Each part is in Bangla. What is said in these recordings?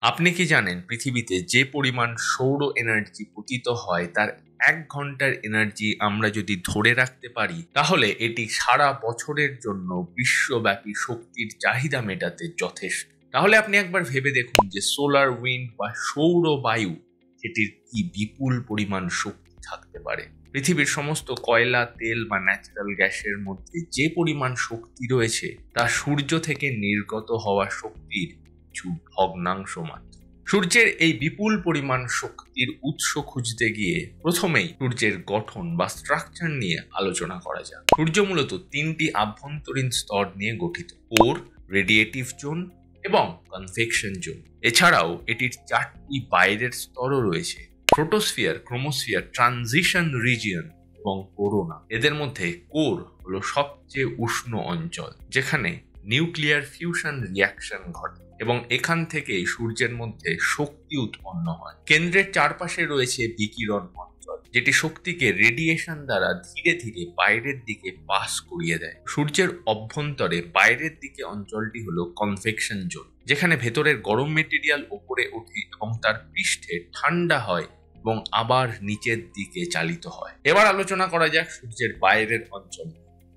আপনি কি জানেন পৃথিবীতে যে পরিমাণ সৌর এনার্জি পতিত হয় তার 1 ঘন্টার এনার্জি আমরা যদি ধরে রাখতে পারি তাহলে এটি সারা বছরের জন্য বিশ্বব্যাপী শক্তির চাহিদা মেটাতে যথেষ্ট। তাহলে আপনি একবার ভেবে দেখুন যে সোলার উইন্ড বা সৌর বায়ু সেটির কি বিপুল পরিমাণ শক্তি থাকতে পারে। পৃথিবীর সমস্ত কয়লা, তেল বা ন্যাচারাল গ্যাসের মধ্যে যে পরিমাণ শক্তি রয়েছে তা সূর্য থেকে নির্গত হওয়া শক্তির কিছু ভগ্নাংশ মাত্র। সূর্যের এই বিপুল পরিমাণ শক্তির উৎস খুঁজতে গিয়ে প্রথমেই সূর্যের গঠন বা স্ট্রাকচার নিয়ে আলোচনা করা যাক। সূর্য মূলত 3টি আভ্যন্তরীণ স্তর নিয়ে গঠিত: কোর, রেডিয়েটিভ জোন এবং কনভেকশন জোন। এছাড়াও এটির 4টি বাইরের স্তরও রয়েছে: ফোটোস্ফিয়ার, ক্রোমোস্ফিয়ার, ট্রানজিশন রিজিয়ন এবং করোনা। এদের মধ্যে কোর হলো সবচেয়ে উষ্ণ অঞ্চল, যেখানে নিউক্লিয়ার ফিউশন রিয়াকশন ঘটে এবং এখান থেকেই সূর্যের মধ্যে শক্তি উৎপন্ন হয়। কেন্দ্রের চারপাশে রয়েছে বিকিরণ অঞ্চল, যেটি শক্তিকে রেডিয়েশন দ্বারা ধীরে ধীরে বাইরের দিকে পাস করিয়ে দেয়। সূর্যের অভ্যন্তরে বাইরের দিকে অঞ্চলটি হলো কনভেকশন জোন, যেখানে ভেতরের গরম মেটেরিয়াল উপরে ওঠে এবং তার পৃষ্ঠে ঠান্ডা হয় এবং আবার নিচের দিকে চালিত হয়। এবার আলোচনা করা যাক সূর্যের বাইরের অঞ্চল,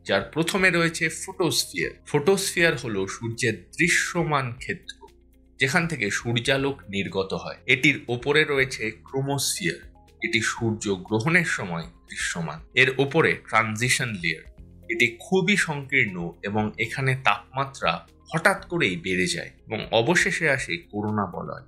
যার প্রথমে রয়েছে ফোটোস্ফিয়ার। ফোটোস্ফিয়ার হলো সূর্যের দৃশ্যমান ক্ষেত্র, যেখান থেকে সূর্যালোক নির্গত হয়। এটির ওপরে রয়েছে ক্রোমোস্ফিয়ার, এটি সূর্য গ্রহণের সময় দৃশ্যমান। এর ওপরে ট্রানজিশন লেয়ার, এটি খুবই সংকীর্ণ এবং এখানে তাপমাত্রা হঠাৎ করেই বেড়ে যায়। এবং অবশেষে আসে করোনা বলয়,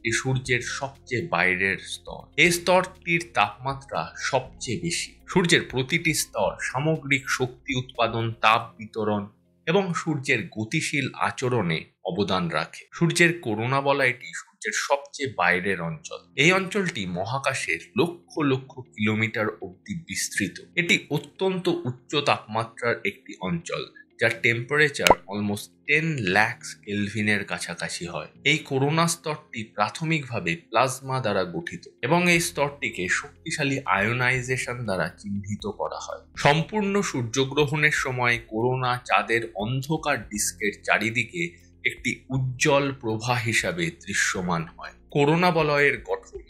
এই সূর্যের সবচেয়ে বাইরের স্তর। এই স্তরটির তাপমাত্রা সবচেয়ে বেশি। সূর্যের প্রতিটি স্তর সামগ্রিক শক্তি উৎপাদন, তাপ বিতরণ এবং সূর্যের গতিশীল আচরণে অবদান রাখে। সূর্যের করোনা বলয়টি সূর্যের সবচেয়ে বাইরের অঞ্চল। এই অঞ্চলটি মহাকাশের লক্ষ লক্ষ কিলোমিটার অবধি বিস্তৃত। এটি অত্যন্ত উচ্চ তাপমাত্রার একটি অঞ্চল, যার টেম্পারেচার অলমোস্ট 10 লাখ কেলভিনের কাছাকাছি হয়। এই করোনা স্তরটি প্রাথমিকভাবে প্লাজমা দ্বারা গঠিত এবং এই স্তরটিকে শক্তিশালী আয়োনাইজেশন দ্বারা চিহ্নিত করা হয়। সম্পূর্ণ সূর্যগ্রহণের সময় করোনা চাঁদের অন্ধকার ডিস্কের চারিদিকে একটি উজ্জ্বল প্রভা হিসাবে দৃশ্যমান হয়। করোনা বলয়ের গঠন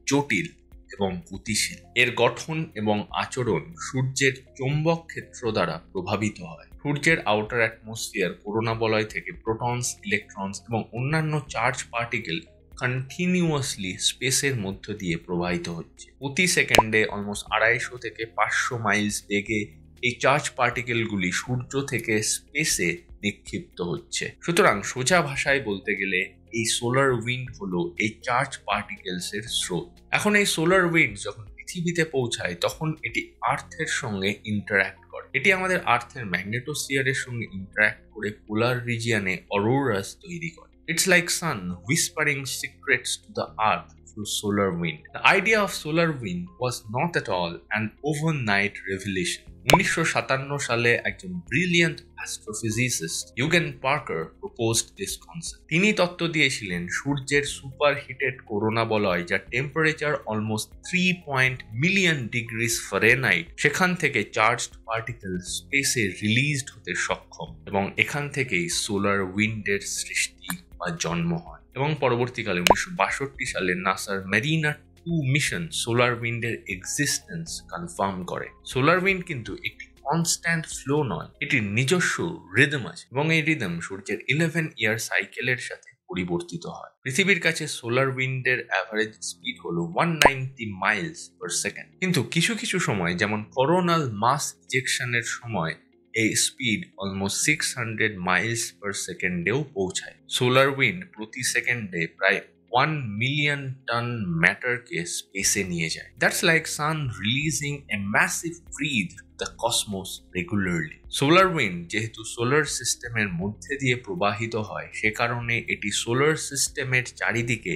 জটিল এবং গতিশীল। এর গঠন এবং আচরণ সূর্যের চৌম্বক ক্ষেত্র দ্বারা প্রভাবিত হয়। সূর্যের আউটার অ্যাটমসফিয়ার করোনা বলয় থেকে প্রোটনস, ইলেকট্রনস এবং অন্যান্য চার্জ পার্টিকেল কন্টিনিউয়াসলি স্পেসের মধ্য দিয়ে প্রবাহিত হচ্ছে। প্রতি সেকেন্ডে অলমোস্ট 250 থেকে 500 মাইলস বেগে এই চার্জ পার্টিকেলগুলি সূর্য থেকে স্পেসে নিক্ষিপ্ত হচ্ছে। সুতরাং সোজা ভাষায় বলতে গেলে এই সোলার উইন্ড হলো এই চার্জ পার্টিকেলস এর স্রোত। এখন এই সোলার উইন্ড যখন পৃথিবীতে পৌঁছায় তখন এটি আর্থের সঙ্গে ইন্টারঅ্যাক্ট করে। এটি আমাদের আর্থের ম্যাগনেটোস্ফিয়ারের সঙ্গে ইন্টারঅ্যাক্ট করে পোলার রিজিয়নে অরোরাস তৈরি করে। It's like sun whispering secrets to the earth through solar wind. The idea of solar wind was not at all an overnight revelation. 1957 সালে একজন brilliant astrophysicist Eugene Parker proposed this concept. তিনি তত্ত্ব দিয়েছিলেন সূর্যের সুপার হিটেড করোনা বলয়, যার temperature almost 3 million degrees Fahrenheit, সেখান থেকে চার্জড পার্টিকেল স্পেসে রিলিজড হতে সক্ষম এবং এখান থেকেই সোলার উইন্ডের সৃষ্টি বা জন্ম হয়। এবং পরবর্তীকালে 1962 সালে নাসার মেরিনা 2 মিশন সোলার উইন্ডের এক্সিস্টেন্স কনফার্ম করে। সোলার উইন্ড কিন্তু একটি কনস্ট্যান্ট ফ্লো নয়, এটির নিজস্ব রিদম আছে এবং এই রিদম সূর্যের 11 ইয়ার সাইকেলের সাথে পরিবর্তিত হয়। পৃথিবীর কাছে সোলার উইন্ডের অ্যাভারেজ স্পিড হলো 190 মাইলস পার সেকেন্ড, কিন্তু কিছু কিছু সময় যেমন করোনাল মাস ইজেকশনের সময় এই স্পিড অলমোস্ট 600 মাইলস পার সেকেন্ডেও পৌঁছায়। সোলার উইন্ড প্রতি সেকেন্ডে প্রায় 1 মিলিয়ন টন ম্যাটারকে স্পেসে নিয়ে যায়। That's like sun releasing a massive breath the cosmos regularly. Solar wind যেহেতু সোলার সিস্টেমের মধ্যে দিয়ে প্রবাহিত হয়, সে কারণে এটি সোলার সিস্টেমের চারিদিকে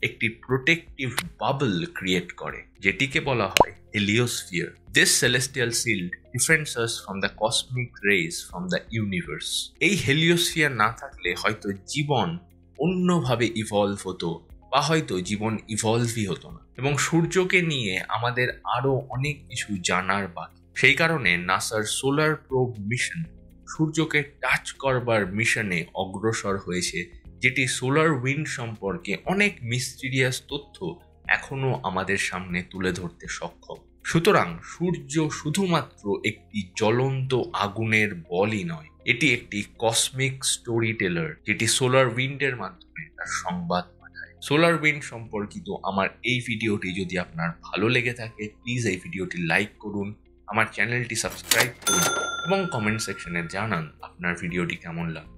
একটি প্রোটেক্টিভ বাবল ক্রিয়েট করে, যেটিকে বলা হয় heliosphere. This celestial shield defends us from the cosmic rays from the universe. এই হেলিওস্ফিয়ার না থাকলে হয়তো জীবন অন্যভাবে ইভলভ হতো বা হয়তো জীবন ইভলভই হতো না। এবং সূর্যকে নিয়ে আমাদের আরো অনেক কিছু জানার বাকি। সেই কারণে নাসার সোলার প্রোব মিশন সূর্যকে টাচ করবার মিশনে অগ্রসর হয়েছে, যেটি সোলার উইন্ড সম্পর্কে অনেক মিস্টিরিয়াস তথ্য এখনো আমাদের সামনে তুলে ধরতে সক্ষম। সুতরাং সূর্য শুধুমাত্র একটি জ্বলন্ত আগুনের বলই নয়, এটি একটি কসমিক স্টোরি টেলার যেটি সোলার উইন্ডের মাধ্যমে তার সংবাদ পাঠায়। সোলার উইন্ড সম্পর্কিত আমার এই ভিডিওটি যদি আপনার ভালো লেগে থাকে, প্লিজ এই ভিডিওটি লাইক করুন, আমার চ্যানেলটি সাবস্ক্রাইব করুন এবং কমেন্ট সেকশনে জানান আপনার ভিডিওটি কেমন লাগলো।